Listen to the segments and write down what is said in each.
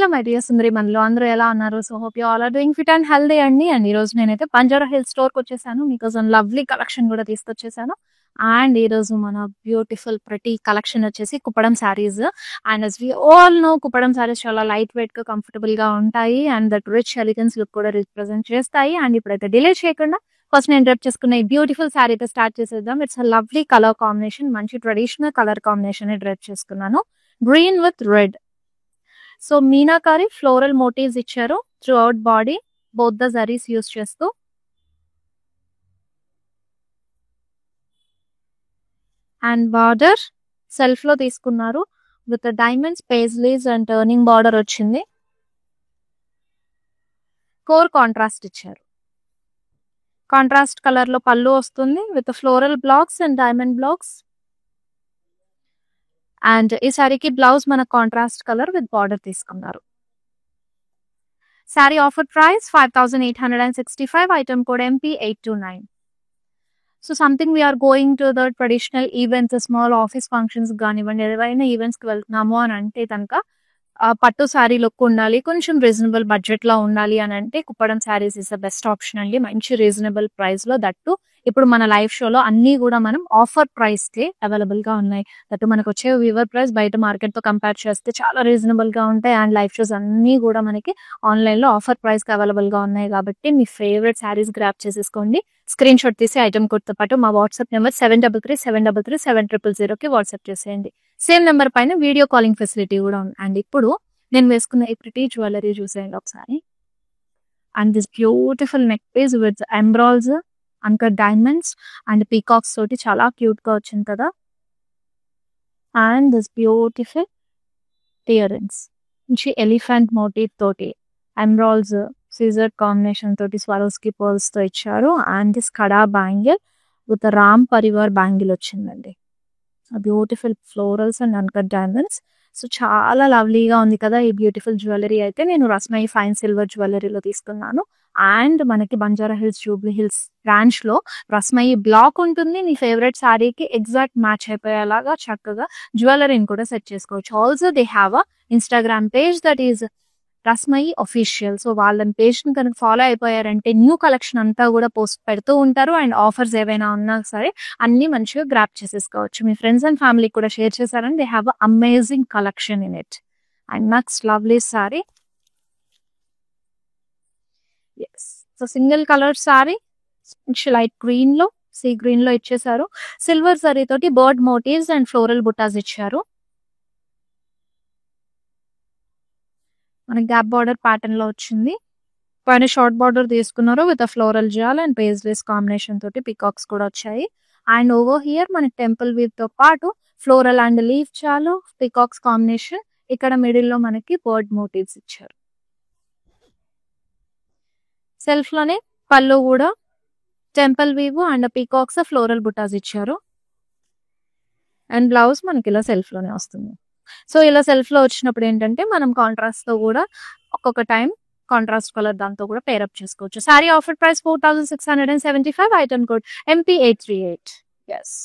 Hello my dear సుందరి మనలో అందరూ ఎలా ఉన్నారు? So hope you all are doing fit and healthy అండి. అండ్ ఈ రోజు నేనైతే బంజారా హిల్స్ స్టోర్‌కి వచ్చేసాను. మీకోసం లవ్లీ కలెక్షన్ కూడా తీసుకొచ్చేసాను. అండ్ ఈ రోజు మన బ్యూటిఫుల్ ప్రెటీ కలెక్షన్ వచ్చేసి Kuppadam saris. And as we all know Kuppadam saris చాలా లైట్ వెయిట్‌గా కంఫర్టబుల్‌గా ఉంటాయి. And that rich elegance look కూడా రిప్రజెంట్ చేస్తాయి. అండ్ ఇప్పుడైతే డిలే చేయకుండా ఫస్ట్ నేను డ్రెప్ చేసుకున్న ఈ బ్యూటిఫుల్ శారీ అయితే స్టార్ట్ చేసేద్దాం. It's a lovely colour combination. మంచి ట్రెడిషనల్ కలర్ కాంబినేషన్ డ్రెప్ చేసుకున్నాను. Green with red. So meenakari floral motifs ఇచ్చారు throughout body, both the zaris use చేస్తూ. అండ్ బార్డర్ సెల్ఫ్ లో తీసుకున్నారు with diamonds, paisleys and turning border వచ్చింది. Core contrast ఇచ్చారు. Contrast colour లో పళ్ళు వస్తుంది with floral blocks and diamond blocks. And ఈ శారీకి బ్లౌజ్ మన కాంట్రాస్ట్ కలర్ విత్ బార్డర్ తీసుకున్నారు. Sari offer price 5865, item code MP829. So something we are going to the traditional events, small office functions కానివ్వండి, ఏవైనా ఈవెంట్స్కి వెళ్తున్నాము అని అంటే కనుక పట్టు శారీ లుక్ ఉండాలి, కొంచెం రీజనబుల్ బడ్జెట్ లో ఉండాలి అని అంటే Kuppadam saris is the best option అండి. మంచి రీజనబుల్ ప్రైస్ లో, దట్టు ఇప్పుడు మన లైవ్ షోలో అన్ని కూడా మనం ఆఫర్ ప్రైస్ కే అవైలబుల్ గా ఉన్నాయి. దట్టు మనకు వచ్చే వివర్ ప్రైస్ బయట మార్కెట్ తో కంపేర్ చేస్తే చాలా రీజనబుల్ గా ఉంటాయి. అండ్ లైవ్ షోస్ అన్ని కూడా మనకి ఆన్లైన్ లో ఆఫర్ ప్రైస్ కి అవైలబుల్ గా ఉన్నాయి. కాబట్టి మీ ఫేవరెట్ శారీస్ గ్రాప్ చేసేసుకోండి. స్క్రీన్ షాట్ తీసి ఐటమ్ కోడ్ తో పాటు మా వాట్సాప్ నెంబర్ 7337337000 కి వాట్సాప్ చేసేయండి. సేమ్ నెంబర్ పైన వీడియో కాలింగ్ ఫెసిలిటీ కూడా ఉంది. అండ్ ఇప్పుడు నేను వేసుకున్న ఈ ప్రిటీ జ్యువెలరీ చూసేయండి ఒకసారి. And this beautiful neck piece with embroids, uncut diamonds and peacocks తోటి చాలా క్యూట్ గా వచ్చింది కదా. And this beautiful earrings, మంచి ఎలిఫెంట్ మోటివ్ తోటి ఎంబ్రాయిడ్స్, సీజర్ కాంబినేషన్ తోటి స్వరోస్కి పర్ల్స్ తో ఇచ్చారు. And this kada bangle with Ram Parivar bangle వచ్చిందండి. Beautiful florals and uncut diamonds. So చాలా లవ్లీగా ఉంది కదా ఈ బ్యూటిఫుల్ జ్యువెలరీ. అయితే నేను రస్మయి ఫైన్ సిల్వర్ జ్యువెలరీలో తీసుకున్నాను. అండ్ మనకి బంజారా హిల్స్, జూబ్లీ హిల్స్ బ్రాంచ్ లో రస్మయి బ్లాక్ ఉంటుంది. నీ ఫేవరెట్ శారీకి ఎగ్జాక్ట్ మ్యాచ్ అయిపోయేలాగా చక్కగా జ్యువెలరీని కూడా సెట్ చేసుకోవచ్చు. Also they have a Instagram page that is Rasmayi official. So వాళ్ళని పేజ్ ని కనుక ఫాలో అయిపోయారంటే న్యూ కలెక్షన్ అంతా కూడా పోస్ట్ పెడుతూ ఉంటారు. అండ్ ఆఫర్స్ ఏవైనా ఉన్నా సరే అన్ని మంచిగా గ్రాప్ చేసేసుకోవచ్చు. మీ ఫ్రెండ్స్ అండ్ ఫ్యామిలీ కూడా షేర్ చేశారని they have amazing collection in it. And next lovely sari. Yes, so single colour sari light green లో, సీ గ్రీన్ లో ఇచ్చేసారు. సిల్వర్ సారీ తోటి bird motifs and floral butas ఇచ్చారు. మనకి గ్యాప్ బార్డర్ ప్యాటర్న్ లో వచ్చింది. పైన షార్ట్ బార్డర్ తీసుకున్నారు with floral jaal and paisleys combination తోటి పికాక్స్ కూడా వచ్చాయి. అండ్ ఓవర్ హియర్ మనకి టెంపుల్ వీవ్ తో పాటు ఫ్లోరల్ అండ్ లీఫ్ చాలు, పికాక్స్ కాంబినేషన్. ఇక్కడ మిడిల్ లో మనకి బర్డ్ మోటివ్స్ ఇచ్చారు. సెల్ఫ్ లోనే పళ్ళు కూడా temple weave and peacocks floral butas ఇచ్చారు. అండ్ బ్లౌజ్ మనకి ఇలా సెల్ఫ్ లోనే వస్తుంది. సో ఇలా సెల్ఫ్ లో వచ్చినప్పుడు ఏంటంటే మనం కాంట్రాస్ట్ తో కూడా ఒక్కొక్క టైం కాంట్రాస్ట్ కలర్ దాంతో కూడా పేరప్ చేసుకోవచ్చు. Sari offer price 4675, item code MP838. Yes,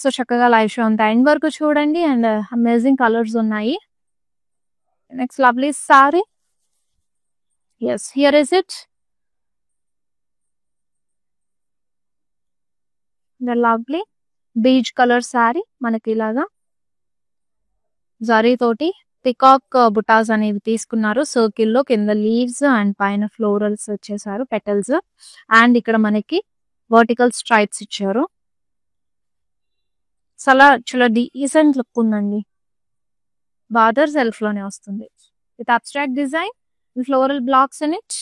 so చక్కగా లైవ్ షో అంతా ఎండ్ వరకు చూడండి. అండ్ అమేజింగ్ కలర్స్ ఉన్నాయి. Next lovely sari. Yes, here is it, the lovely peach colour sari. మనకి ఇలాగా జరీ తోటి పికాక్ బుటాస్ అనేవి తీసుకున్నారు సర్కిల్ లో, కింద లీవ్స్ అండ్ పైన ఫ్లోరల్స్ వచ్చేసారు, పెటల్స్. అండ్ ఇక్కడ మనకి వర్టికల్ స్ట్రైప్స్ ఇచ్చారు. చాలా డీసెంట్ లుక్ ఉందండి. బార్డర్ సెల్ఫ్ లోనే వస్తుంది with abstract design, floral blocks in it.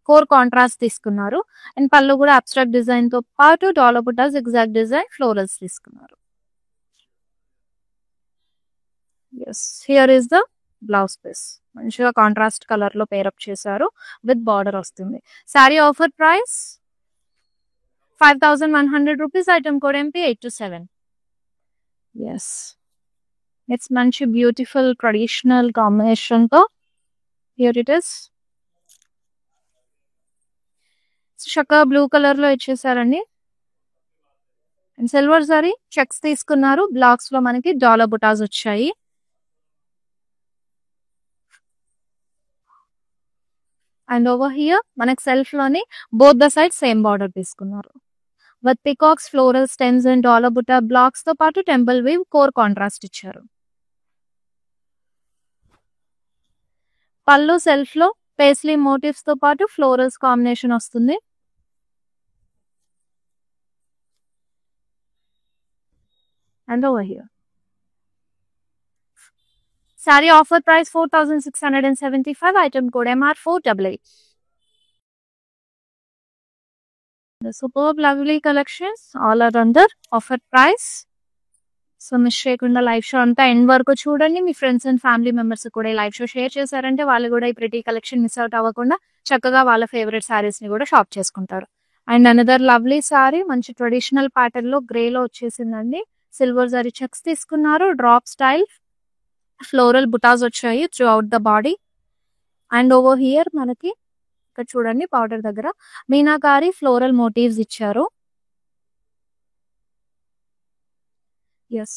Core contrast తీసుకున్నారు. అండ్ పళ్ళు కూడా అబ్స్ట్రాక్ట్ డిజైన్ తో పాటు dollar butas, exact design, florals తీసుకున్నారు. Yes, here is the blouse piece. మంచిగా కాంట్రాస్ట్ కలర్ లో పేరప్ చేశారు విత్ బార్డర్ వస్తుంది. Sari offer price 5100 rupees, item code MP827. Yes, it's మంచి బ్యూటిఫుల్ ట్రెడిషనల్ కాంబినేషన్ తో హియర్ ఇట్ ఇస్. చక్కగా బ్లూ కలర్ లో ఇచ్చేసారండి. అండ్ సిల్వర్ జరీ చెక్స్ తీసుకున్నారు. బ్లాక్స్ లో మనకి డాలర్ బుటాస్ వచ్చాయి. అండ్ ఓవర్ హియర్ మనకి సెల్ఫ్ లోని both the side same border తీసుకున్నారు. With peacocks, floral stems and dollar buta blocks తో పాటు టెంపుల్ వీవ్ కోర్ కాంట్రాస్ట్ ఇచ్చారు. పళ్ళు సెల్ఫ్ లో పేస్లీ మోటివ్స్ తో పాటు ఫ్లోరల్స్ కాంబినేషన్ వస్తుంది. And over here sorry offer price 4675, item code MR488. The superb lovely collections all are under offer price. So miss చేయకుండా live show అంతా end వరకు చూడండి. మీ ఫ్రెండ్స్ అండ్ ఫ్యామిలీ మెంబర్స్ కూడా ఈ live show share చేశారంటే వాళ్ళు కూడా ఈ ప్రిటీ కలెక్షన్ మిస్ అవుట్ అవ్వకుండా చక్కగా వాళ్ళ ఫేవరెట్ శారీస్ ని కూడా షాప్ చేసుకుంటారు. అండ్ అనదర్ లవ్లీ సారీ మంచి ట్రెడిషనల్ ప్యాటర్న్ లో గ్రే లో వచ్చేసిందండి. సిల్వర్ జరీ చెక్స్ తీసుకున్నారు. డ్రాప్ స్టైల్ ఫ్లోరల్ బుటాస్ వచ్చాయి throughout the body. And over here మనకి ఇక్కడ చూడండి బార్డర్ దగ్గర మీనాకారి ఫ్లోరల్ మోటివ్స్ ఇచ్చారు. ఎస్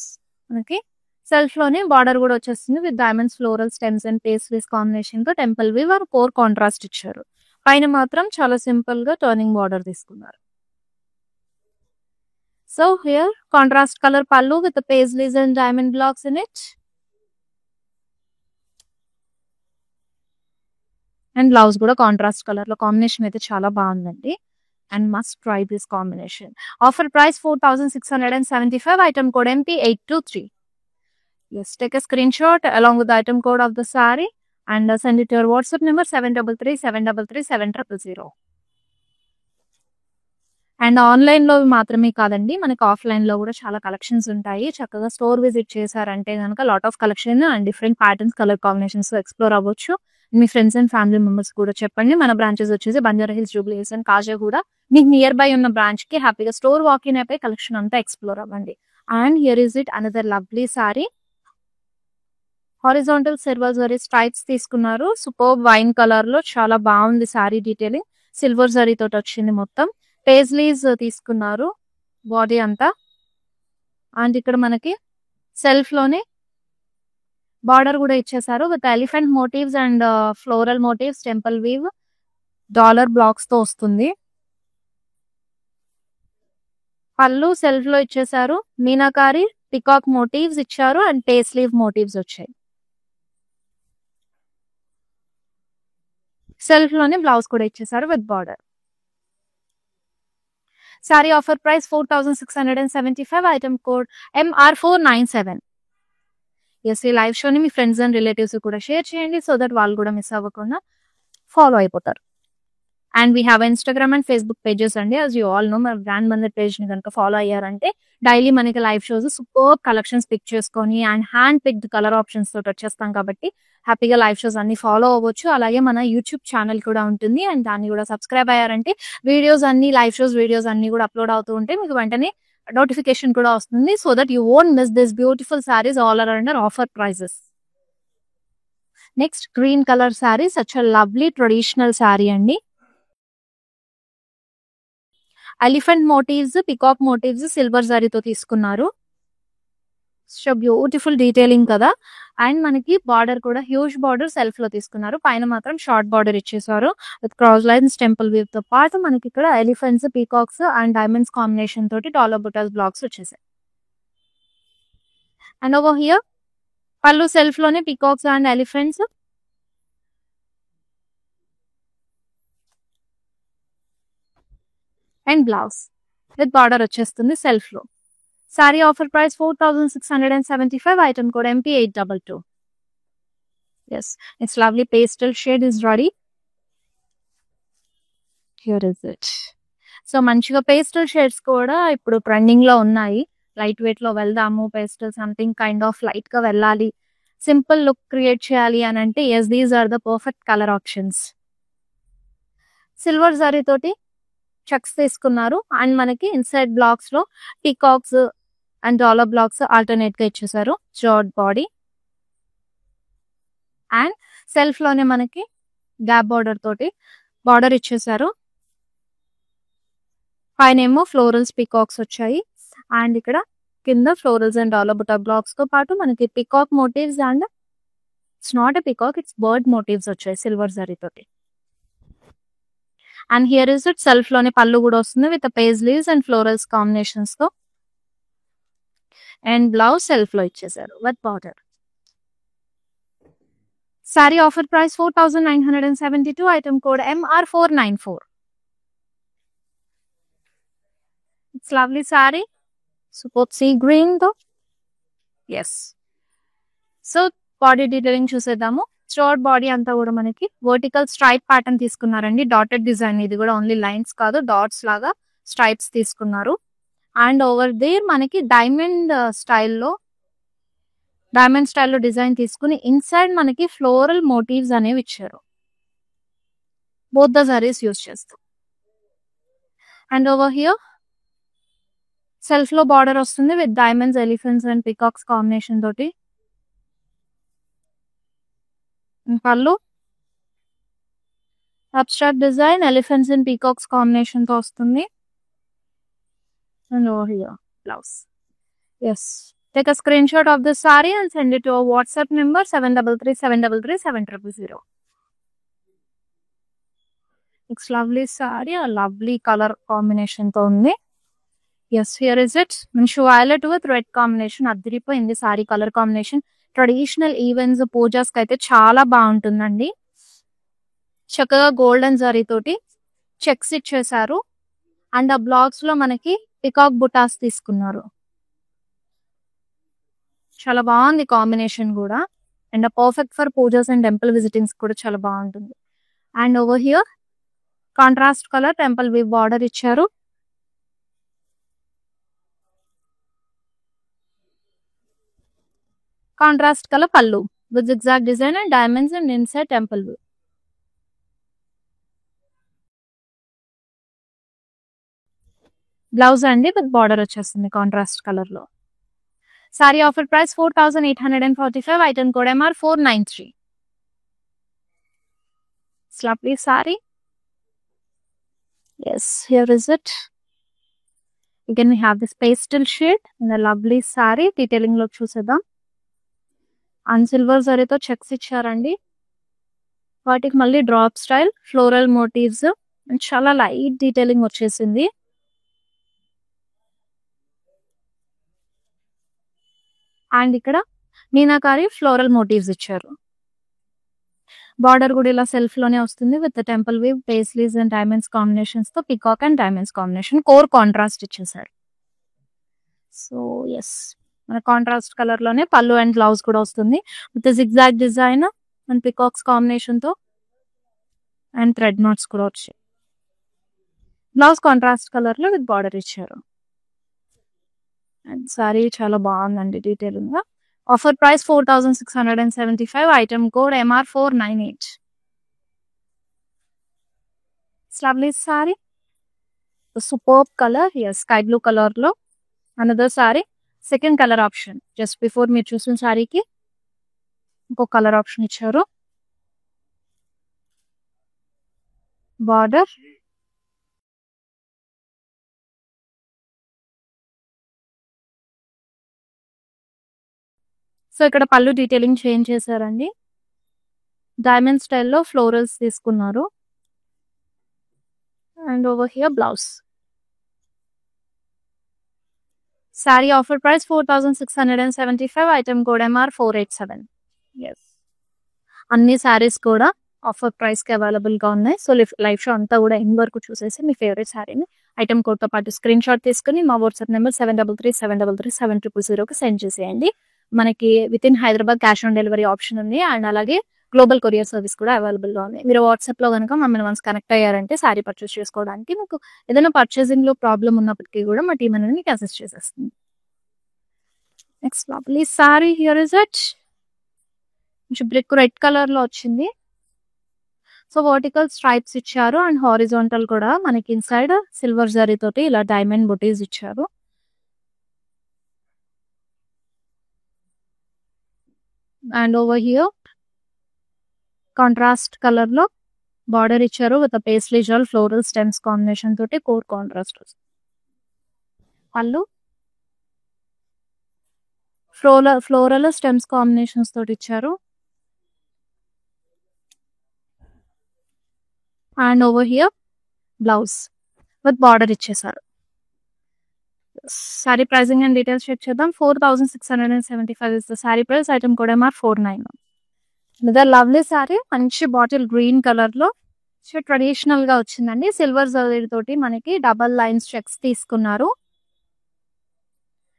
మనకి సెల్ఫ్ లోనే బార్డర్ కూడా వచ్చేస్తుంది with diamonds, floral stems and pastries combination తో temple weave or core contrast ఇచ్చారు. పైన మాత్రం చాలా సింపుల్ గా టర్నింగ్ బార్డర్ తీసుకున్నారు. So here contrast colour pallu with pastries and diamond blocks in it. And blouse కూడా కాంట్రాస్ట్ కలర్ లో కాంబినేషన్ అయితే చాలా బాగుందండి. And must try this combination. Offer price 4675, item code MP823. Yes, take a screenshot along with the item code of the saree and send it to your WhatsApp number 7337337000. And online లో మాత్రమే కాదండి, మనకి offline లో కూడా చాలా collections ఉంటాయి. చక్కగా store visit చేశారంటే కనుక lot of collection and different patterns, colour combinations explore అవ్వచ్చు. మీ ఫ్రెండ్స్ అండ్ ఫ్యామిలీ మెంబర్స్ కూడా చెప్పండి. మన బ్రాంచెస్ వచ్చేసి బంజారా హిల్స్, జూబ్లీ హిల్స్ అండ్ కాజాగూడ. మీకు నియర్ బై ఉన్న బ్రాంచ్ కి హ్యాపీగా స్టోర్ వాకిన్ అయిపోయి కలెక్షన్ అంతా ఎక్స్ప్లోర్ అవ్వండి. And here is it another lovely sorry. Horizontal silver zari stripes తీసుకున్నారు. సూపర్ వైన్ కలర్ లో చాలా బాగుంది సారీ డీటెయిలింగ్. సిల్వర్ జరీ తోటి వచ్చింది మొత్తం. పేజ్లీస్ తీసుకున్నారు బాడీ అంతా. అండ్ ఇక్కడ మనకి సెల్ఫ్ లోనే బార్డర్ కూడా ఇచ్చేసారు with elephant motifs and floral motifs, temple weave, dollar blocks తో వస్తుంది. పళ్ళు సెల్ఫ్ లో ఇచ్చేసారు. మీనాకారి పికాక్ మోటివ్స్ ఇచ్చారు అండ్ పేస్లీవ్ మోటివ్స్ వచ్చాయి. సెల్ఫ్ లోనే బ్లౌజ్ కూడా ఇచ్చేసారు with border. Sari offer price 4675, item code MR497. Yes, ఈ లైవ్ షోని మీ ఫ్రెండ్స్ అండ్ రిలేటివ్స్ కూడా షేర్ చేయండి సో దట్ వాళ్ళు కూడా మిస్ అవ్వకుండా ఫాలో అయిపోతారు. And we have Instagram and Facebook pages అండి. యాజ్ యూ ఆల్ నో, మన బ్రాండ్ బందర్ పేజ్ ని కనుక ఫాలో అయ్యారంటే డైలీ మనకి live shows super collections pick చేసుకొని and hand picked colour options తోటి వచ్చేస్తాం కాబట్టి హ్యాపీగా లైవ్ షోస్ అన్ని ఫాలో అవ్వచ్చు. అలాగే మన యూట్యూబ్ ఛానల్ కూడా ఉంటుంది అండ్ దాన్ని కూడా సబ్స్క్రైబ్ అయ్యారంటే వీడియోస్ అన్ని, లైవ్ షోస్ వీడియోస్ అన్ని కూడా అప్లోడ్ అవుతూ ఉంటే మీకు వెంటనే నోటిఫికేషన్ కూడా వస్తుంది so that you won't miss this beautiful saris all are under offer prices. Next green colour sari, such a lovely traditional sari అండి. Elephant motifs, peacock motifs silver జరీతో తీసుకున్నారు. సో బ్యూటిఫుల్ డీటెయిలింగ్ కదా. అండ్ మనకి బార్డర్ కూడా హ్యూజ్ బార్డర్ సెల్ఫ్ లో తీసుకున్నారు. పైన మాత్రం షార్ట్ బార్డర్ ఇచ్చేసారు with cross lines, temple weave తో పాటు మనకి ఇక్కడ elephants, peacocks and diamonds combination తోటి డాలర్ బుటాస్ బ్లాక్స్ వచ్చేసాయి. అండ్ ఓవర్ హియర్ పళ్ళు సెల్ఫ్ లోనే peacocks and elephants. And blouse with border వచ్చేస్తుంది సెల్ఫ్ లో. Sari offer price 4675, item code MP822. Yes, its lovely pastel shade is ready. Here is it. So మంచిగా pastel shades కూడా ఇప్పుడు trending లో ఉన్నాయి. Light weight లో వెళ్దాము, pastel something kind of light గా వెళ్ళాలి, సింపుల్ లుక్ క్రియేట్ చేయాలి అని అంటే yes, these are the perfect colour options. Silver zari తోటి చెక్స్ తీసుకున్నారు అండ్ మనకి ఇన్సైడ్ బ్లాక్స్ లో peacocks and dollar blocks alternate గా ఇచ్చేసారు. షార్ట్ బాడీ అండ్ సెల్ఫ్ లోనే మనకి గ్యాప్ బార్డర్ తోటి బార్డర్ ఇచ్చేసారు. పైన ఏమో ఫ్లోరల్స్, పీకాక్స్ వచ్చాయి అండ్ ఇక్కడ కింద florals and dollar buta blocks తో పాటు మనకి peacock motifs and it's not a peacock, it's bird motifs వచ్చాయి సిల్వర్ జరీ తోటి. And here is it self లోనే పళ్ళు కూడా వస్తుంది with paisleys and florals combinations తో. అండ్ బ్లౌజ్ సెల్ఫ్ లో ఇచ్చేసారు with border. Sari offer price 4972, item code MR494. It's lovely sari, super sea green తో. ఎస్, సో బాడీ డీటెయిలింగ్ చూసేద్దాము. షార్ట్ బాడీ అంతా కూడా మనకి వర్టికల్ స్ట్రైప్ ప్యాటర్న్ తీసుకున్నారండి. డాటెడ్ డిజైన్, ఇది కూడా ఓన్లీ లైన్స్ కాదు, డాట్స్ లాగా స్ట్రైప్స్ తీసుకున్నారు. అండ్ ఓవర్ దేర్ మనకి డైమండ్ స్టైల్లో డిజైన్ తీసుకుని ఇన్సైడ్ మనకి ఫ్లోరల్ మోటివ్స్ అనేవి ఇచ్చారు బోత్ ద సారీస్ యూజ్ చేస్తూ. అండ్ ఓవర్ హియర్ సెల్ఫ్ లో బార్డర్ వస్తుంది with diamonds, elephants and peacocks combination తోటి. పళ్ళు abstract design, elephants and peacocks combination తో వస్తుంది. And over here, blouse. Yes. Take a screenshot of this saree and send it to our WhatsApp number 7337337000. It's lovely saree, a lovely color combination తో ఉంది. Yes, here is it. Manchu violet with red combination అదిరిపోయింది saree colour combination. Traditional events, pujas కి అయితే చాలా బాగుంటుందండి. చక్కగా golden zari తోటి checks ఇచ్చేసారు. అండ్ ఆ బ్లాక్స్ లో మనకి పికాక్ బుటాస్ తీసుకున్నారు. చాలా బాగుంది కాంబినేషన్ కూడా. And perfect for pujas and temple visitings కూడా చాలా బాగుంటుంది. And over here contrast colour temple weave border ఇచ్చారు. Contrast colour pallu with zigzag design and diamonds and inside temple weave. Blouse అండి విత్ బార్డర్ వచ్చేస్తుంది కాంట్రాస్ట్ కలర్ లో. Sari offer price 4845, item code MR493. Lovely saree. Yes, here is it. Again we have this pastel shade in a lovely saree. Detailing లో చూసేద్దాం. And silver జరీతో checks ఇచ్చారండి. వాటికి మళ్ళీ drop style floral motifs and చాలా light detailing వచ్చేసింది. And ఇక్కడ meenakari floral motifs ఇచ్చారు. బార్డర్ కూడా ఇలా సెల్ఫ్ లోనే వస్తుంది with temple weave, paisleys and diamonds combinations తో peacock and diamonds combination core contrast ఇచ్చేసారు. సో ఎస్, మన కాంట్రాస్ట్ కలర్ లోనే పళ్ళు అండ్ బ్లౌజ్ కూడా వస్తుంది with zigzag design and peacocks combination తో అండ్ థ్రెడ్ నాట్స్ కూడా వచ్చాయి. బ్లౌజ్ కాంట్రాస్ట్ కలర్ లో విత్ బార్డర్ ఇచ్చారు. అండ్ సారీ చాలా బాగుందండి డీటెయిలింగ్ గా. Offer price 4675, item code MR498. Lovely sari, super colour. Here sky blue colour లో another sari, second colour option. Just before మీరు చూసిన సారీకి ఇంకో కలర్ ఆప్షన్ ఇచ్చారు. బార్డర్ సో ఇక్కడ పళ్ళు డీటెయిలింగ్ చేంజ్ చేశారండి. డైమండ్ స్టైల్లో ఫ్లోరల్స్ తీసుకున్నారు. And over here blouse. Sari offer price 4675, item code MR487. Yes, అన్ని సారీస్ కూడా ఆఫర్ ప్రైస్ కి అవైలబుల్ గా ఉన్నాయి. సో లైవ్ షో అంతా కూడా ఎండ్ వరకు చూసేసి మీ ఫేవరెట్ సారీని ఐటమ్ కోడ్ తో పాటు స్క్రీన్ షాట్ తీసుకుని మా వాట్సాప్ నెంబర్ 7337337000కి సెండ్ చేసేయండి. మనకి with in Hyderabad cash on delivery option ఉంది. అండ్ అలాగే గ్లోబల్ కొరియర్ సర్వీస్ కూడా అవైలబుల్ గా ఉంది. మీరు వాట్సాప్ లో కనుక మమ్మల్ని వన్స్ కనెక్ట్ అయ్యారంటే సారీ పర్చేస్ చేసుకోవడానికి మీకు ఏదైనా పర్చేసింగ్ లో ప్రాబ్లం ఉన్నప్పటికీ కూడా మా టీం అనేది మీకు అసిస్ట్ చేసేస్తుంది. Next lovely sorry, here is it. కొంచెం బ్రిక్ రెడ్ కలర్ లో వచ్చింది. సో వర్టికల్ స్ట్రైప్స్ ఇచ్చారు అండ్ హారిజాంటల్ కూడా మనకి ఇన్సైడ్ సిల్వర్ జరీ తోటి ఇలా డైమండ్ బుటీస్ ఇచ్చారు. And over here contrast colour లో బార్డర్ ఇచ్చారు with paisley jaal floral stems combination తోటి కోర్ కాంట్రాస్ట్. పళ్ళు ఫ్లోరల్ స్టెమ్స్ కాంబినేషన్స్ తోటి ఇచ్చారు. And over here blouse with border ఇచ్చేసారు. Sari pricing and details check చేద్దాం. 4675 is the sari price. Item code MR 49. ఇదే lovely sari, మంచి బాటిల్ గ్రీన్ కలర్ లో ట్రెడిషనల్ గా వచ్చిందండి. సిల్వర్ జరీ తోటి మనకి డబల్ లైన్స్ చెక్స్ తీసుకున్నారు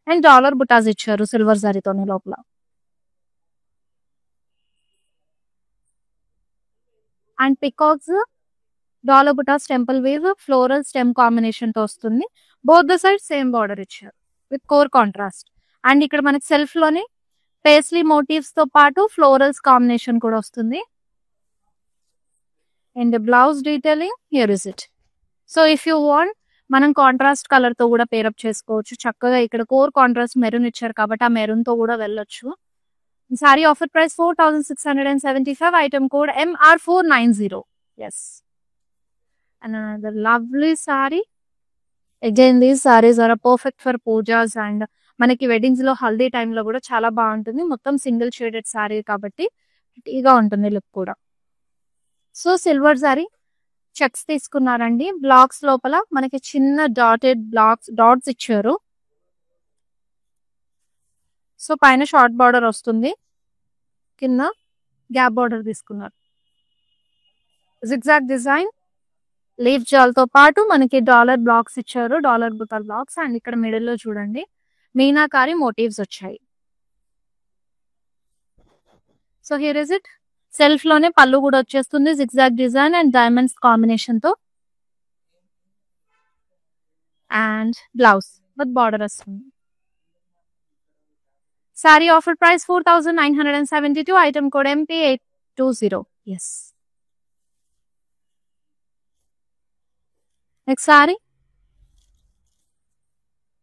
అండ్ డాలర్ బుటాస్ ఇచ్చారు సిల్వర్ జరీతోనే లోపల. And peacocks, dollar butas, temple weave, floral stem combination తో వస్తుంది. Both the side same border ఇచ్చారు విత్ కోర్ కాంట్రాస్ట్. అండ్ ఇక్కడ మనకి సెల్ఫ్ లోనే పేస్లీ మోటివ్స్ తో పాటు ఫ్లోరల్స్ కాంబినేషన్ కూడా వస్తుంది. And blouse detailing here is it. So if you want మనం కాంట్రాస్ట్ కలర్ తో కూడా పేరప్ చేసుకోవచ్చు చక్కగా. ఇక్కడ కోర్ కాంట్రాస్ట్ మెరూన్ ఇచ్చారు కాబట్టి ఆ మెరూన్ తో కూడా వెళ్ళొచ్చు. Sorry offer price 4675. Item code MR 490. yes. And another lovely saree. Again these sarees are perfect for pujas and మనకి వెడ్డింగ్స్ లో హల్దీ టైమ్ లో కూడా చాలా బాగుంటుంది. మొత్తం సింగిల్ షేడెడ్ సారీ కాబట్టి ఈగా ఉంటుంది లుక్ కూడా. సో సిల్వర్ సారీ చెక్స్ తీసుకున్నారండి. బ్లాక్స్ లోపల మనకి చిన్న డాట్స్ ఇచ్చారు. సో పైన షార్ట్ బార్డర్ వస్తుంది, కింద గ్యాప్ బార్డర్ తీసుకున్నారు. జిగ్జాగ్ డిజైన్ లీఫ్ జాల్ తో పాటు మనకి డాలర్ బ్లాక్స్ ఇచ్చారు, డాలర్ బుతాల్ బ్లాక్స్. అండ్ ఇక్కడ మిడిల్ లో చూడండి మీనాకారి మోటివ్స్ వచ్చాయి. So here is it. Self లోనే పళ్ళు కూడా వచ్చేస్తుంది zigzag design and diamonds combination తో. అండ్ బ్లౌజ్ విత్ బార్డర్ వస్తుంది. Sari offer price 4972. Item code MP 820. yes. Next saree,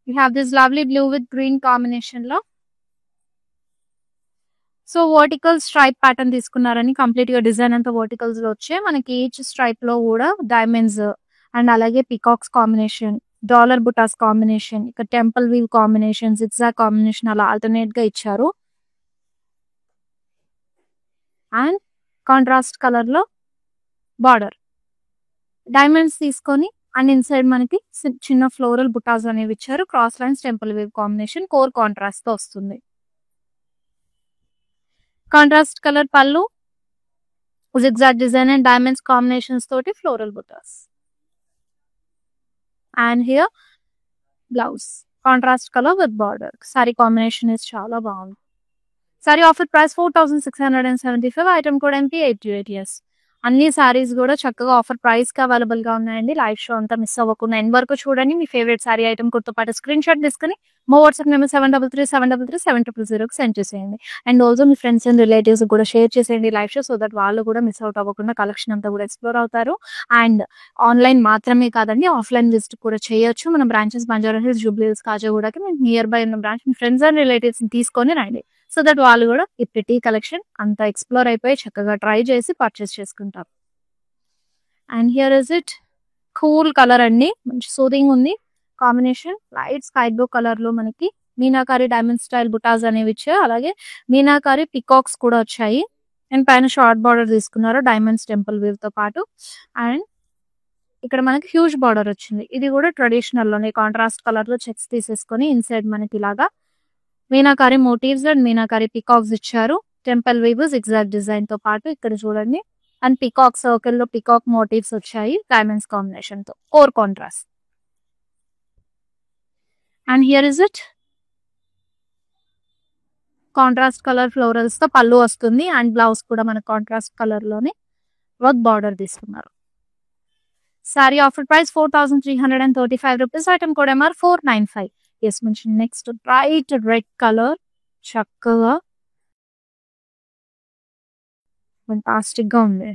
we have this lovely blue with green combination లో. So vertical stripe pattern తీసుకున్నారని complete గా design అంతా verticals లో వచ్చే మనకి each stripe లో కూడా డైమండ్స్ అండ్ అలాగే peacocks combination, dollar butas combination, ఇక్కడ temple weave combination, zigzag combination అలా ఆల్టర్నేట్ గా ఇచ్చారు. అండ్ కాంట్రాస్ట్ కలర్ లో బార్డర్ డైమండ్స్ తీసుకొని అండ్ ఇన్సైడ్ మనకి చిన్న ఫ్లోరల్ బుటాస్ అనేవి ఇచ్చారు. Cross lines temple weave combination core contrast తో వస్తుంది. Contrast colour pallu, zigzag design and diamonds combinations తోటి floral butas. And here blouse contrast colour with border. Sari combination is చాలా బాగుంది. Sari offer price 4675. Item code MP 808. yes. అన్ని సారీస్ కూడా చక్కగా ఆఫర్ ప్రైస్ కి available గా ఉన్నాయండి. లైవ్ షో అంతా మిస్ అవ్వకుండా ఎండ్ వరకు చూడండి. మీ ఫేవరెట్ సారీ ఐటమ్ తో పాటు స్క్రీన్ షాట్ తీసుకుని మా వాట్సాప్ నెంబర్ 7337337000 సెండ్ చేసేయండి. And also me friends and relatives కూడా షేర్ చేసేయండి లైవ్ షో, సో దట్ వాళ్ళు కూడా మిస్ అవుట్ అవ్వకుండా కలెక్షన్ అంతా కూడా ఎక్స్ప్లోర్ అవుతారు. అండ్ ఆన్లైన్ మాత్రమే కాదండి, ఆఫ్లైన్ విజిట్ కూడా చేయొచ్చు. మన బ్రాంచెస్ బంజారా హిల్స్, జూబ్లీ హిల్స్, కాజాగూడకి నియర్ బై ఉన్న బ్రాంచ్ మీ ఫ్రెండ్స్ అండ్ రిలేటివ్స్ తీసుకొని రండి. సో దట్ వాళ్ళు కూడా ఈ ప్రిటీ కలెక్షన్ అంతా ఎక్స్ప్లోర్ అయిపోయి చక్కగా ట్రై చేసి పర్చేస్ చేసుకుంటారు. And here is it. Cool colour అండి, మంచి సూదింగ్ ఉంది combination. Light sky blue colour లో మనకి మీనాకారి డైమండ్ స్టైల్ బుటాస్ అనేవి ఇచ్చారు. అలాగే మీనాకారి పికాక్స్ కూడా వచ్చాయి. అండ్ పైన షార్ట్ బార్డర్ తీసుకున్నారు డైమండ్స్ టెంపుల్ వేవ్ తో పాటు. అండ్ ఇక్కడ మనకి హ్యూజ్ బార్డర్ వచ్చింది. ఇది కూడా ట్రెడిషనల్ లోనే కాంట్రాస్ట్ కలర్ లో చెక్స్ తీసేసుకొని ఇన్సైడ్ మనకి ఇలాగా meenakari motifs and meenakari peacocks ఇచ్చారు. టెంపుల్ వేవ్ జిగ్జాగ్ డిజైన్ తో పాటు ఇక్కడ చూడండి. అండ్ పికాక్ సర్కిల్ లో పికాక్ మోటివ్స్ వచ్చాయి డైమండ్స్ కాంబినేషన్ తో, core contrast. And here is it. Contrast colour florals తో పళ్ళు వస్తుంది. అండ్ బ్లౌజ్ కూడా మన కాంట్రాస్ట్ కలర్ లోనే వర్క్ బార్డర్ తీసుకున్నారు. Sari offer price 4335 rupees. Item code MR 495. Yes. మంచి నెక్స్ట్ బ్రైట్ రెడ్ కలర్, చక్కగా ఫంటాస్టిక్ గా ఉంది.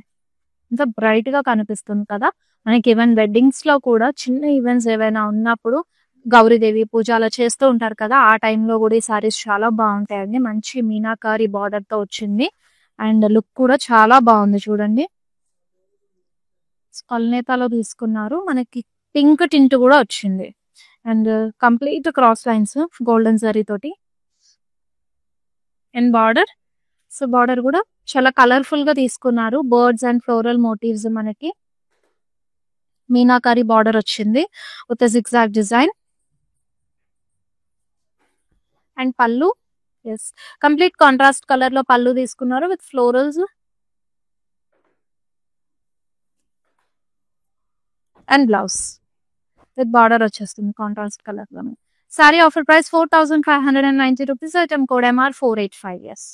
ఇంత బ్రైట్ గా కనిపిస్తుంది కదా మనకి. ఈవెన్ వెడ్డింగ్స్ లో కూడా చిన్న ఈవెంట్స్ ఏవైనా ఉన్నప్పుడు గౌరీదేవి పూజ అలా చేస్తూ ఉంటారు కదా, ఆ టైంలో కూడా ఈ సారీస్ చాలా బాగుంటాయండి. మంచి మీనాకారి బార్డర్ తో వచ్చింది అండ్ లుక్ కూడా చాలా బాగుంది. చూడండి కల్నేతాలో తీసుకున్నారు. మనకి పింక్ టింట్ కూడా వచ్చింది. And complete cross lines golden zari తోటి. అండ్ బార్డర్, సో బార్డర్ కూడా చాలా కలర్ఫుల్ గా తీసుకున్నారు. బర్డ్స్ అండ్ ఫ్లోరల్ మోటివ్స్ మనకి మీనాకారి బార్డర్ వచ్చింది విత్ zigzag డిజైన్. అండ్ పళ్ళు, ఎస్, కంప్లీట్ కాంట్రాస్ట్ కలర్ లో పళ్ళు తీసుకున్నారు with florals and blouse with border వచ్చేస్తుంది కాంట్రాస్ట్ కలర్ లో. Sari offer price 4590 rupees. Item code MR485. Yes.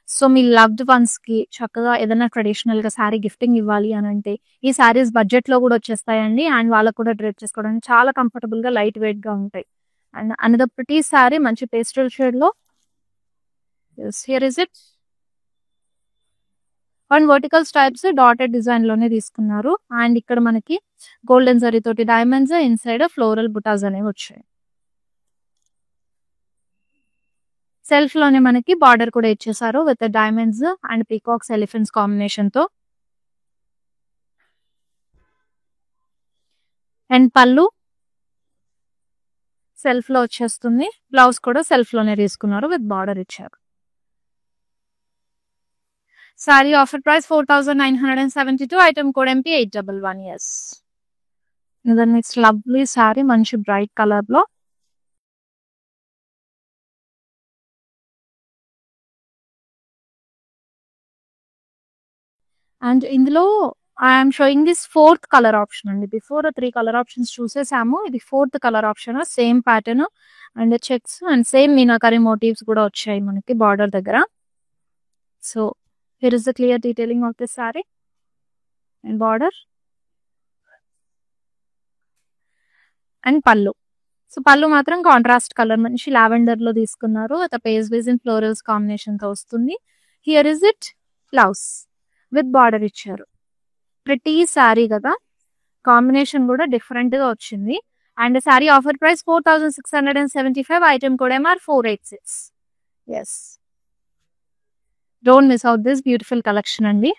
So మీ లవ్డ్ వన్స్ కి చక్కగా ఏదైనా ట్రెడిషనల్ గా శారీ గిఫ్టింగ్ ఇవ్వాలి అని అంటే ఈ శారీస్ బడ్జెట్ లో కూడా వచ్చేస్తాయండి. అండ్ వాళ్ళకు కూడా డ్రేప్ చేసుకోవడానికి చాలా కంఫర్టబుల్ గా లైట్ వెయిట్ గా ఉంటాయి. అండ్ అనదర్ ప్రిటీ శారీ మంచి పేస్టల్ షేడ్ లో. Here is it. One vertical stripes dotted design లోనే తీసుకున్నారు. అండ్ ఇక్కడ మనకి గోల్డెన్ జరీ తోటి డైమండ్స్, ఇన్సైడ్ ఫ్లోరల్ బుటాస్ అనేవి వచ్చాయి. సెల్ఫ్ లోనే మనకి బార్డర్ కూడా ఇచ్చేసారు with diamonds and peacocks elephants combination తో. అండ్ పళ్ళు సెల్ఫ్ లో వచ్చేస్తుంది. బ్లౌజ్ కూడా సెల్ఫ్ లోనే తీసుకున్నారు విత్ బార్డర్ ఇచ్చారు. Sari offer price 4972. Item code MP811. Yes. It's lovely sari మంచి బ్రైట్ కలర్ లో. అండ్ ఇందులో I'm showing this 4th colour option అండి. బిఫోర్ 3 కలర్ ఆప్షన్స్ చూసేసాము. ఇది 4th colour option. Same pattern and checks and same meenakari motifs కూడా వచ్చాయి మనకి బార్డర్ దగ్గర. So here is the clear detailing of this sari and border and pallu. So pallu మాత్రం contrast colour మంచి lavender లో తీసుకున్నారు. అత పేస్ బేస్ ఇన్ ఫ్లోరల్స్ కాంబినేషన్ తో వస్తుంది. Here is it blouse with border ఇచ్చారు. ప్రిటీ శారీ కదా, కాంబినేషన్ కూడా డిఫరెంట్ గా వచ్చింది. And sari offer price 4675. Item code MR486. Yes. Don't miss out this beautiful collection అండి.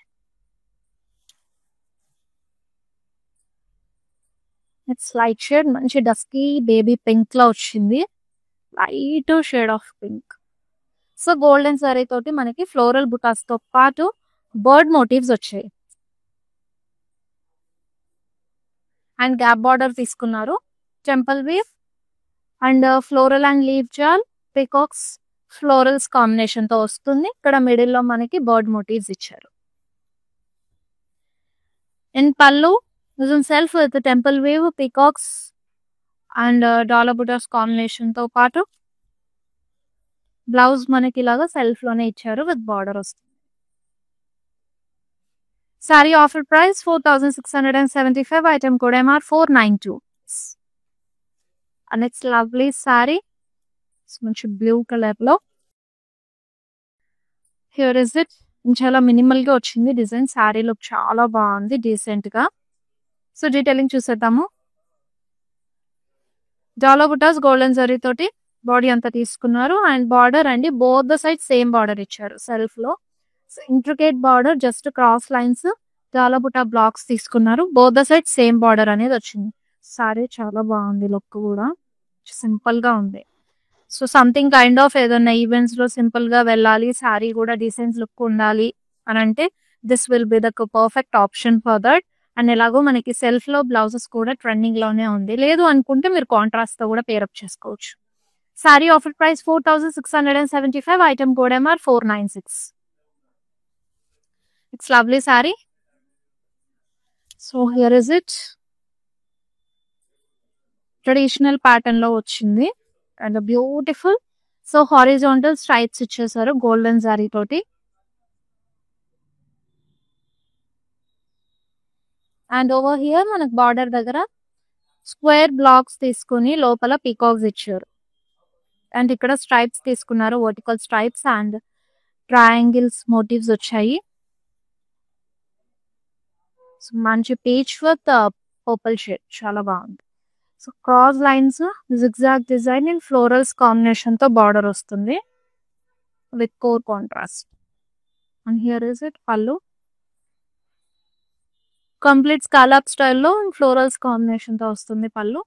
ఇట్స్ లైట్ షేడ్ మంచి డస్కీ బేబీ పింక్ లో వచ్చింది. Light shade of pink. So golden sari తోటి మనకి ఫ్లోరల్ బుటాస్ తో పాటు బర్డ్ మోటివ్స్ వచ్చాయి. అండ్ గ్యాప్ బార్డర్ తీసుకున్నారు. Temple weave and floral and leaf jaal peacocks florals combination తో వస్తుంది. ఇక్కడ మిడిల్ లో మనకి బర్డ్ మోటివ్స్ ఇచ్చారు. ఇన్ పళ్ళు self with temple weave peacocks and dollar butas combination తో పాటు బ్లౌజ్ మనకి ఇలాగా సెల్ఫ్ లోనే ఇచ్చారు విత్ బార్డర్ వస్తుంది. Sari offer price 4675. Item code MR492. And it's lovely sari మంచి బ్లూ కలర్ లో. Here is it. చాలా మినిమల్ గా వచ్చింది డిజైన్. సారీ లుక్ చాలా బాగుంది డీసెంట్ గా. సో డీటెయిలింగ్ చూసేద్దాము. డాలర్ బుటాస్ గోల్డెన్ జరీ తోటి బాడీ అంతా తీసుకున్నారు. అండ్ బార్డర్ అండి both the side same border ఇచ్చారు సెల్ఫ్ లో. Intricate border just cross lines dollar buta blocks తీసుకున్నారు. Both the side same border అనేది వచ్చింది. సారీ చాలా బాగుంది. లుక్ కూడా సింపుల్ గా ఉంది. సో సంథింగ్ కైండ్ ఆఫ్ ఏదైనా ఈవెంట్స్ లో సింపుల్ గా వెళ్ళాలి, సారీ కూడా డీసెంట్ లుక్ ఉండాలి అని అంటే this will be the perfect option for that. And ఎలాగో మనకి సెల్ఫ్ లో బ్లౌజెస్ కూడా ట్రెండింగ్ లోనే ఉంది. లేదు అనుకుంటే మీరు కాంట్రాస్ట్ తో కూడా పేరప్ చేసుకోవచ్చు. Sari offer price 4675. Item code MR496. It's lovely sari. So here is it. Traditional pattern లో వచ్చింది and beautiful. So horizontal stripes ఇచ్చేసారు గోల్డెన్ జారీ తోటి. అండ్ ఓవర్ హియర్ మనకు బార్డర్ దగ్గర స్క్వేర్ బ్లాక్స్ తీసుకుని లోపల పీకాక్స్ ఇచ్చారు. అండ్ ఇక్కడ స్ట్రైప్స్ తీసుకున్నారు, vertical stripes and triangles motifs వచ్చాయి. సో మంచి పీచ్ విత్ పర్పుల్ షేడ్ చాలా బాగుంది. So cross lines zigzag design in florals combination తో బార్డర్ వస్తుంది with core contrast. And here is it పళ్ళు. కంప్లీట్ స్కాలప్ స్టైల్లో ఫ్లోరల్స్ కాంబినేషన్ తో వస్తుంది పళ్ళు.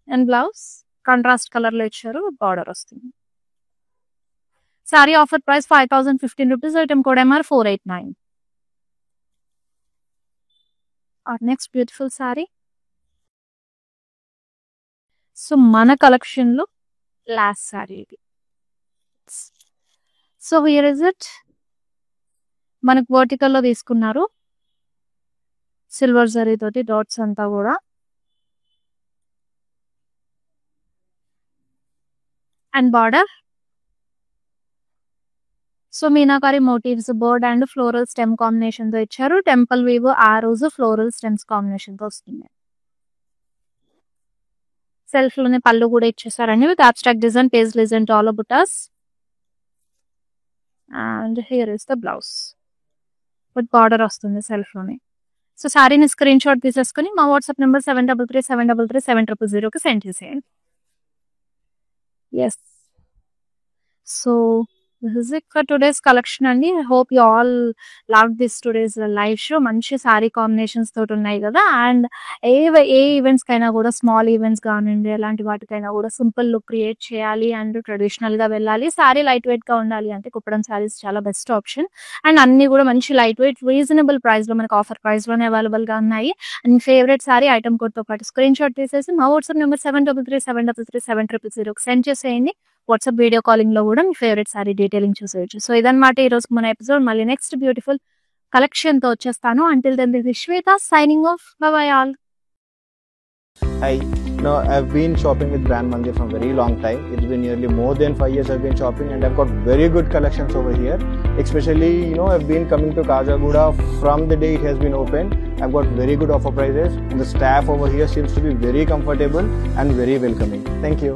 అండ్ బ్లౌజ్ కాంట్రాస్ట్ కలర్ లో ఇచ్చారు, బార్డర్ వస్తుంది. Sari offer price 5015 rupees. Item code MR489. our next beautiful saree. So mana collection lo last saree ఇది. So here is it. మనకు వర్టికల్ లో తీసుకున్నారు, సిల్వర్ జరీ తోటి డాట్స్ అంతా కూడా. And border. So meenakari motives, bird and floral stem combination తో ఇచ్చారు. Temple weave, arrows, floral stems combination తో వస్తుంది. సెల్ఫ్ లోనే పళ్ళు కూడా ఇచ్చేసారండి with abstract design, page design, dollar butas. And here is the blouse with border వస్తుంది సెల్ఫ్ లోనే. సో సారీని స్క్రీన్ షాట్ తీసేసుకుని మా వాట్సాప్ నెంబర్ 7337337000కి సెండ్ చేసేయండి. Yes, so this is it for today's collection అండి. I hope you all loved this today's live show. మంచి sorry combinations తోటి ఉన్నాయి కదా. అండ్ ఏ ఈవెంట్స్ కైనా కూడా, స్మాల్ ఈవెంట్స్ కానివ్వండి, ఎలాంటి వాటికైనా కూడా సింపుల్ లుక్ క్రియేట్ చేయాలి అండ్ ట్రెడిషనల్ గా వెళ్ళాలి, సారీ లైట్ వెయిట్ గా ఉండాలి అంటే కుప్పడం సారీస్ చాలా బెస్ట్ ఆప్షన్. అండ్ అన్ని కూడా మంచి లైట్ వెయిట్, రీజనబుల్ ప్రైస్ లో మనకు ఆఫర్ ప్రైస్ లోనే అవైలబుల్ గా ఉన్నాయి. And favourite sorry item code తో పాటు స్క్రీన్ షాట్ తీసేసి మా వాట్సాప్ నెంబర్ 7337337000కి సెండ్ చేసేయండి. వాట్సాప్ వీడియో కాలింగ్ లో కూడా మీ ఫేవరెట్ సారీ డీటెయిలింగ్ చూసేయచ్చు. సో ఇదన్నమాట ఈ రోజు మన ఎపిసోడ్. మళ్ళీ నెక్స్ట్ బ్యూటిఫుల్ కలెక్షన్ తో వచ్చేస్తాను. Until then this is Shweta signing off. Bye bye all. Hi. Now I've been shopping with Brand Mandir from very long time. It's been nearly more than 5 years I've been shopping, and I've got very good collections over here. Especially, I've been coming to Kajagoda from the day it has been opened. I've got very good offer prices, and the staff over here seems to be very comfortable and very welcoming. Thank you.